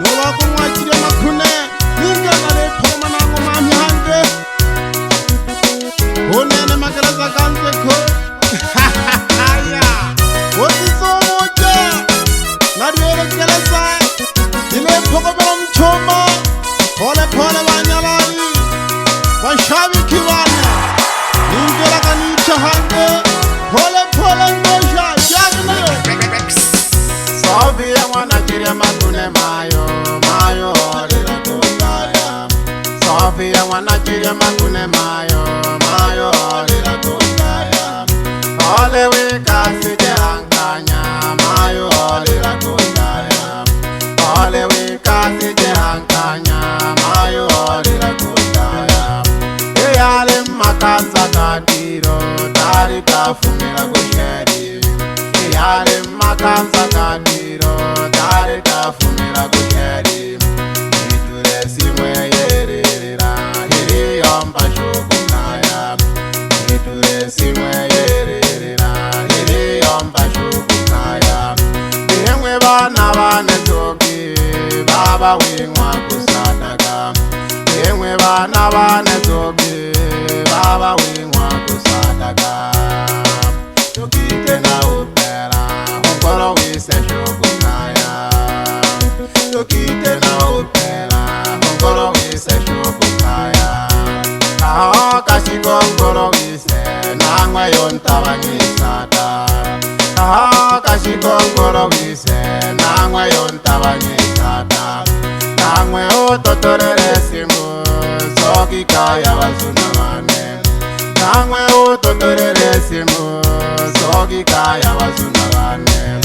noba ko ngwatile makhune ninga le phoma na ngoma mihande honene makeleza kanze ko aya wosiso moja na diere keleza ile phoko bela mchoma pole pole banyalali bashabi kibane ninga kanicha hande pole pole ngosha jagnayo Sofia wanachiria makune mayo mayo lila kundaya Sofia wanachiria makune mayo mayo lila kundaya Ole wika sije hankanya mayo lila kundaya Ole wika sije hankanya mayo lila kundaya Eyale makanza katiro tari kafumila kusheri Eyale makanza katiro tari kafumila kusheri Iture simwe yerira hiri yomba shukukaya Iture simwe yerira hiri yomba shukukaya Bihemwe bana bane zoki baba wingwa kusadaka Bihemwe bana bane zoki baba wingwa kusadaka Tukite na upera Hongoro wise shukukaya Tukite na upera Hongoro wise shukukaya Aho kashiko hongoro wise Nangwe yontaba nyisada Aho kashiko hongoro wise Nangwe yontaba nyisada Nangwe utotorere simu Soki kaya wazunamane Nangwe utotorere simu Soki kaya wazunamane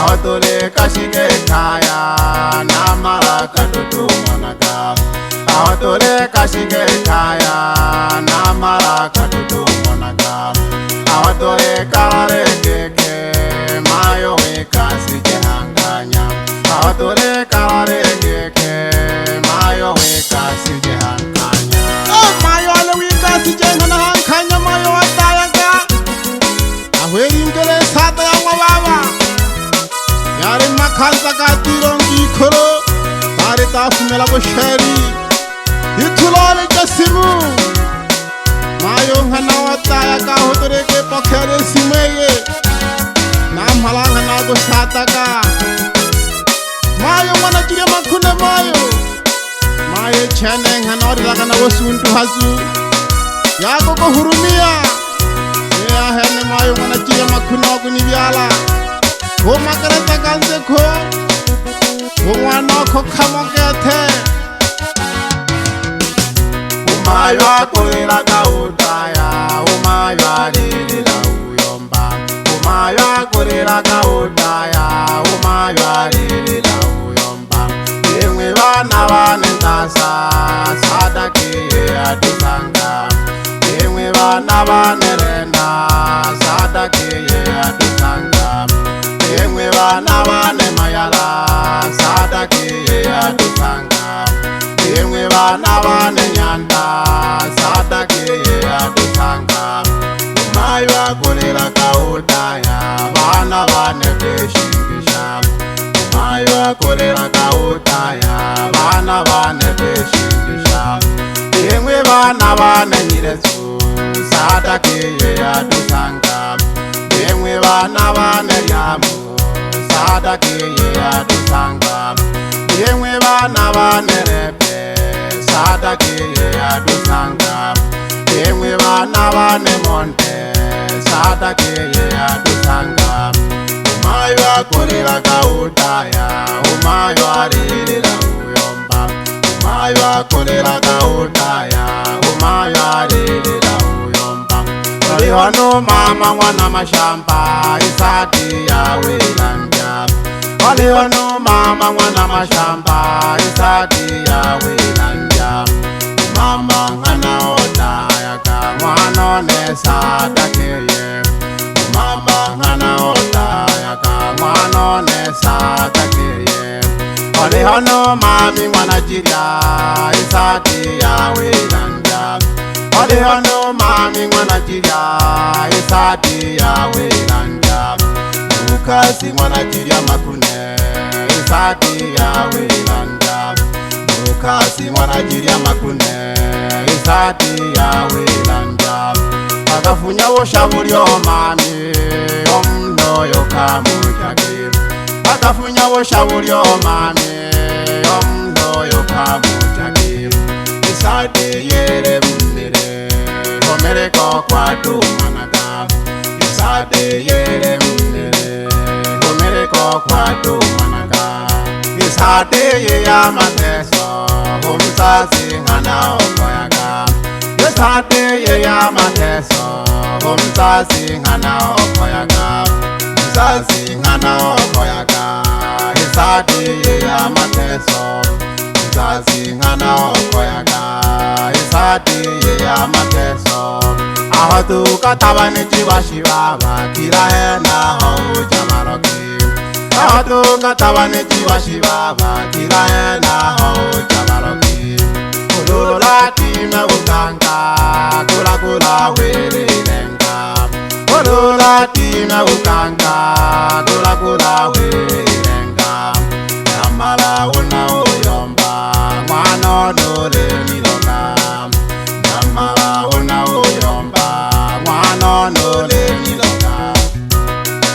Awatole kashike kaya Namara kadutu monaka Awatole kashike kaya Namara kadutu monaka Awatole karare keke Mayo wika sije hanganya Awatole karare keke Mayo wika sije hanganya Mayo ale wika sije hanganya Mayo watayanga Ahweri ngele sata ya wababa Yare makanza katiro ngikoro Tare tafumela bosheri Itulole jasimu Mayo ngana watayanga Hotoreke pokere simeye Namhala ngana go sataka Mayo wana kire makune mayo Mayo chene ngana orilaka na wasuntu hazu Yako ko hurumia Ya hene mayo wana kire makune wakuni biala Ko makarata kanze ko Mwana ko kamokete Umayo akulila kautaya Umayo alilila uyomba Umayo akulila kautaya Umayo alilila uyomba Imwe bana bane ntasa Sadakiye atusanga Imwe bana bane renda Sadakiye atusanga Imwe bana bane mayala Sadakiye atusanga Imwe bana bane nyanda Sadakiye atusanga Umayo akulila kautaya Bana bane beshingisha Umayo akulila kautaya Bana bane beshingisha Imwe bana bane nyiresu Sadakiye atusanga Imwe bana bane yamu Sadakiye atusanga Imwe bana bane rebe Sadakiye atusanga Imwe bana bane monde Sadakiye atusanga Umayo akulila kautaya Umayo alilila uyomba Umayo akulila kautaya Umayo alilila uyomba Olihonu mama mwana mashamba Isati ya wilanja Olihonu mama mwana mashamba Isati ya wilanja Mama ngana otaya ka mwana ne Sadakiye Mama ngana otaya ka mwana ne Sadakiye Olihonu mami mwana jiria Isati ya wilanja Olihonu mami mwana jiria Isati ya wilanja Ukasi mwana jiria makune Isati ya wilanja kasi mwanajiria makune isati ya wilanja akafunya woshabulyo mami omno yokamujage akafunya woshabulyo mami omno yokamujage isati yere mmere omereko kwatu managa isati yere mmere omereko kwatu managa isati ya mateso umsasi ngana okoyaga isati ya mateso umsasi ngana okoyaga umsasi ngana okoyaga isati ya mateso umsasi ngana okoyaga isati ya mateso ahatu katabani chibashibaba kirahena ho jamaroki ahatu katabani chibashibaba kirahena ho jamaroki ulula time ukanga kula kula wirilenga ulula time ukanga kula kula wirilenga namala una uyomba mwana nole niloka namala una uyomba mwana nole niloka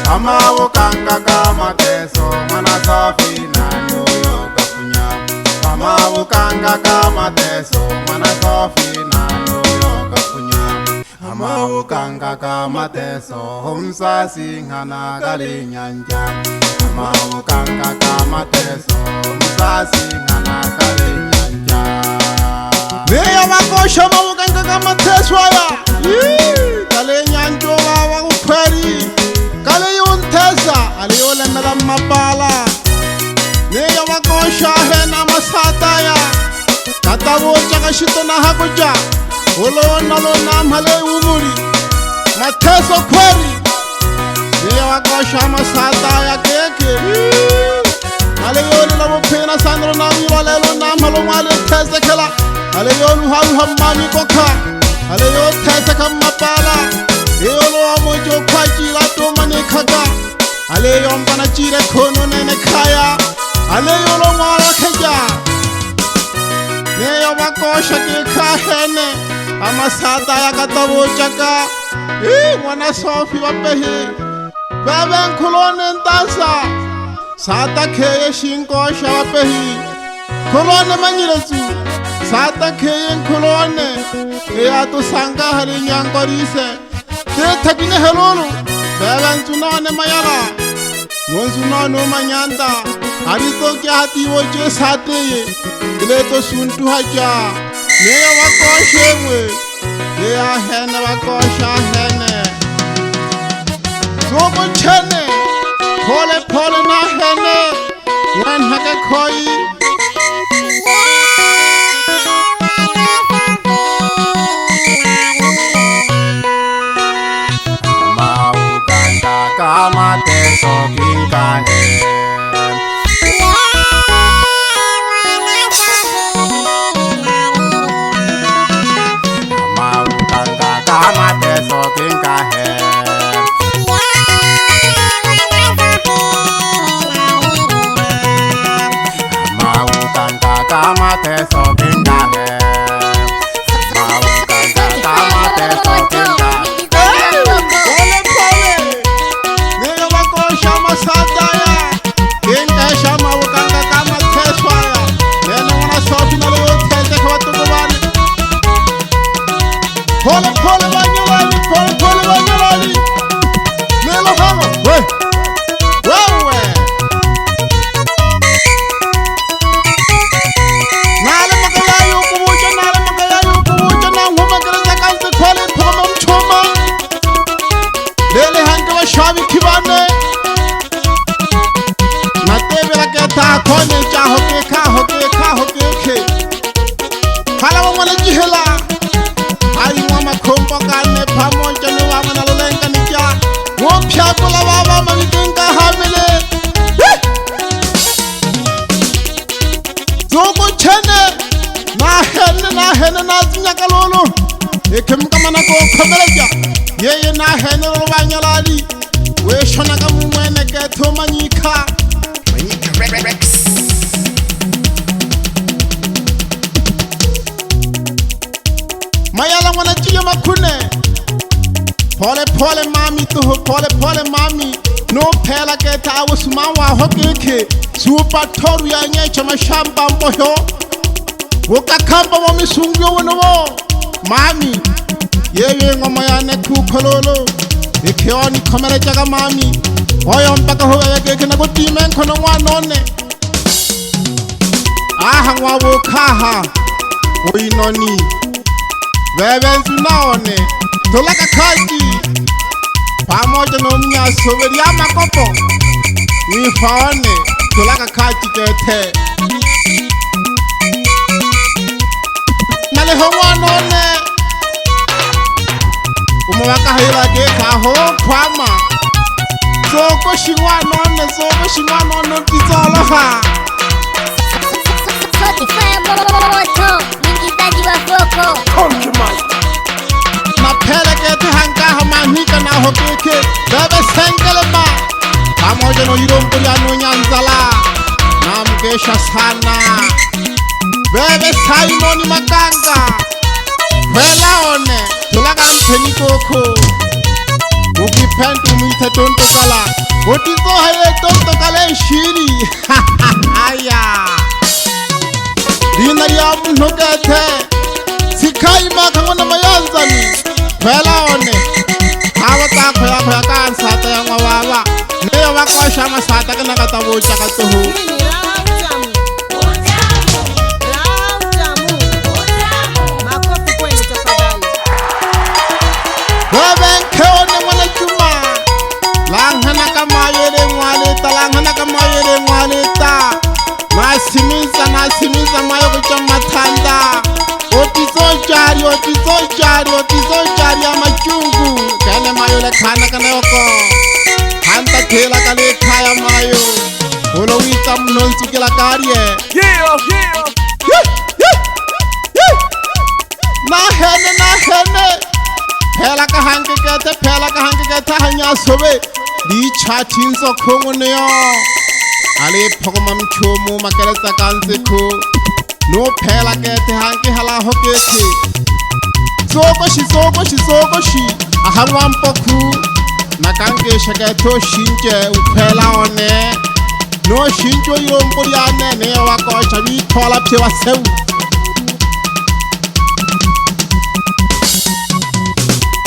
kama ukanga kama teso mwana safi na nyoyo kafunya kama ukanga kama teso mwana safi na nyoyo kafunya kama ukanga kama teso umsasi ngana kali nyanja kama ukanga kama teso umsasi ngana kali nyanja Neya wakosha mawukanga kama teso ya kali nyanjo la wakukweri kali yuntesa aliyole mela mabala Neya wakosha hena masata ya katabu chaka shito na hakuja ulo nalo namhale umuri mateso kweri Neya wakosha masata ya keke aliyole la wupena sandro nami walelo namhalo mwale tese kela aliyolu halu hammani koka aliyolu tese kamabala Eyolo amojo kwa jila domane kaga Aleyo mbana jire kono nene kaya Aleyolo mwala keja Neyo wakosha kika hene Amasada ya katabo chaka Mwana sofi wapehi Bebe nkulone ntasa Sata keye shinkosha wapehi Kulone manyiresu Sata keye nkulone Eya tu sanga hali nyangorise Takine helolo bela nzunane mayala nzunane manyanda arito kya hati woje sateye ile to suntu haja neya wakoshemwe neya hene wakosha hene soko chene pole pole na hene wan hake koi kama teso kinkahe kama ukanga kama teso kinkahe kama ukanga kama teso kinkahe kama ukanga kama teso kinkahe Sadaya, kinga shama ukanga kama teswaya, nene wana sofi na leo tete kwa tukubali. Pole pole wanyolali, pole pole wanyolali. Nelo hama, we, wewe. Nale makalayo kubuja na nguma gereza kanzi kwale poma mchoma. Lele hangi wa shabi kibane. Ta kone cha hoke ke hala wa mwana jihela ai mama kompo kane pamo jano wa mwana lolenga nikya wo pya kola baba manginga hamile zogo chene na hene na zinya kalolo ekem kama na ko khomeleja yeye na hene ro banyalali we shona ka mumwene ke thoma nyika phole mami to phole mami no phela ke ta wo sumawa ho ke super toru ya nyecha mashamba mboyo wo ka khamba mo misungu wono wo mami yeye ngoma ya ne ku khololo ikheoni khomele jaga mami oyo mpaka ho ya ke na go time khono ngwanone aha ngwa wo khaha o inoni bebenzu naone tolaka khaji pamoja no mnyaso beria makopo ni faone tolaka khaji kethe nale ho ngwanone umwaka hira ke kha ho khwama soko shingwanone titsolo ha na phele ke thanka hamahika na ho ke bebe sengele ma pamoja no irompo ya no nyanzala namkesha sana bebe Simon Makanga phela one tulaga mtheni kokho ukipentu mithe tonto kala otizo haye tonto kala shiri aya dina ya mnokethe sikhai makhangona mayanzani phela one awata khoya kansa ta ya ngwaba ne ya bakwasha masata kana ka tabocha ka toho nasimiza mayo kuchamathanda otizojari ya machungu kene mayo le khana kana yoko hanta thela kale khaya mayo olowita mnonsu kila kariye na hene phela ka hanke kethe hanya sobe di chathinso khongone yo ale phogoma mchomo makelesa kanse kho no phela kethe hanke hala ho kethe sokoshi ahamwa mpokhu nakanke shaketho shinje uphela one no shinjo yombo lyane ne wako chabi thola phewa seu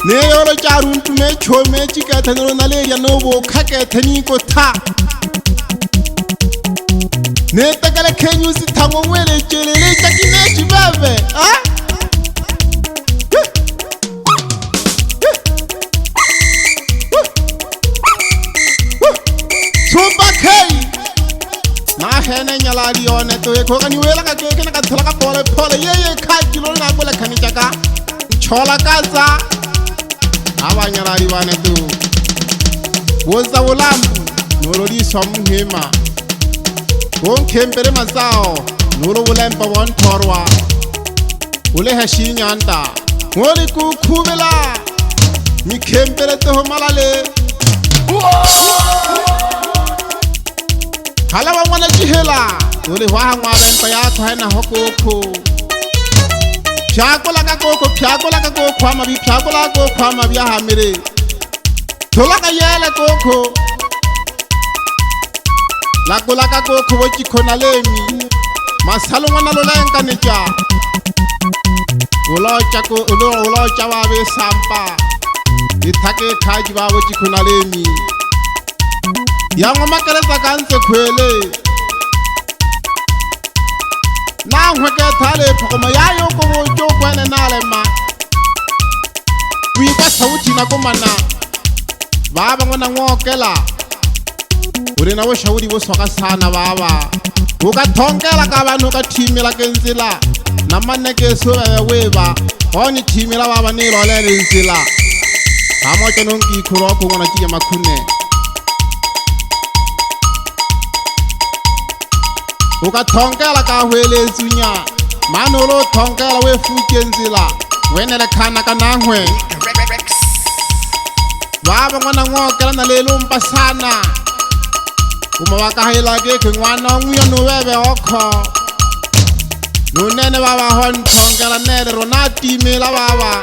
ne yoro charuntu me chome chikethe no naleria no bo khakethe ni ko tha ne takala khenyu si thango mwele chelele chakine chibebe super kai na hene nyalali one to e khogani wela ka keke na ka thola ka phole ye kha kilo na bola khani chaka chola kaza aba nyalali bane tu woza ulambu nololi somhema won kempere masao nolo bulempa won thorwa ule hashinyanta ngoli ku khubela mi kempere to malale hala wa mwana jihela ule wa ngwabempa ya thana hokoko pyakola ka koko amabi pyakola koko amabi ahamire thola ka yele koko lakola ka koko bo chikhona lemi masalo ngwana lo lenka neja ulocha ba be sampa ithake khaji ba bo chikhona lemi ya ngoma keresa kanse khwele na ngweke thale phokoma yayo ko bo tjo kwene nale ma wi kwa sauti na komana baba ngona ngokela uri na bo shauri bo soka sana baba uka thongela ka bantu ka thimela ke ntsila na maneke so weba oni thimela baba ni lo le ntsila hamo tsheno nki khuro ko ngona tshike makhune uka thongela ka hwele tsunya manolo thongela we fuke ntsila wena le khana ka nangwe baba ngona ngokela na lelo mpasana kuma wakahela ke ngwana nguyo no bebe okho no nene baba hon thongela nele rona timela baba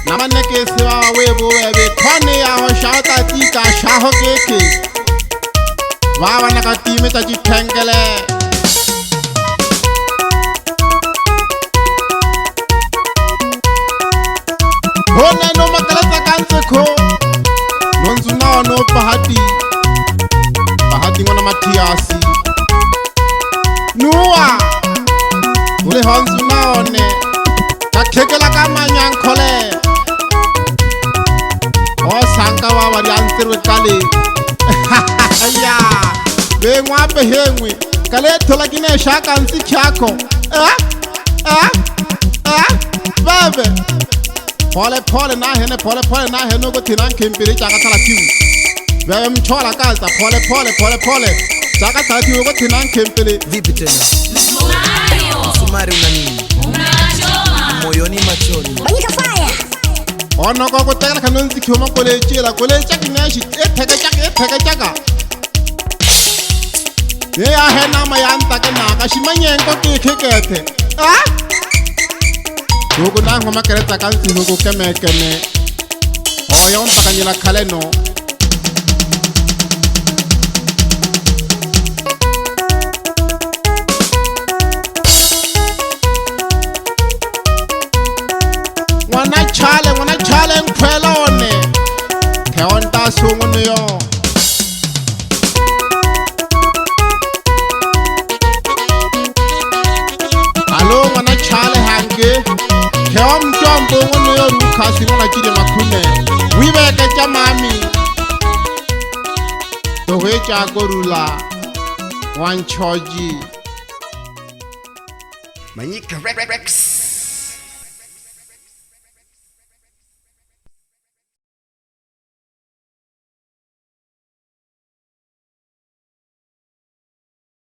Namaneke sewa webo webe kone ya ho shauta tika shaho keke Wawa nakatime taji tengele Hone no makalata kanse ko Nonzu nao no pahati ngona Matiasi Nuwa Ule honzu naone Kakekela kama nyankole O sanka wawa riansiru kali Ya Bengwa behengwe Kale tola kine shaka nsi chako Bebe Pole na hene Ugo tinan kempiri chaka talativu Bebe mchola kaza Pole Chaka talativu ugo tinan kempiri Vipi tena? Msumari una nini? Unachoma moyoni machoni Banyika fire Ono koko tegala kanonzi kioma kole chaki neshi Eteke chaka Ye ya hena mayanta kenaka Shimanyenko kikikete Hugo nango makereta kansi hugo keme Oyon takanyila kaleno Wana chale mkwela one Keonta sungu niyo Alo wana chale hange Keom jombo niyo lukasi wana jide makune Wibeke jamami Tohecha gorula Wanchoji Manyika Rex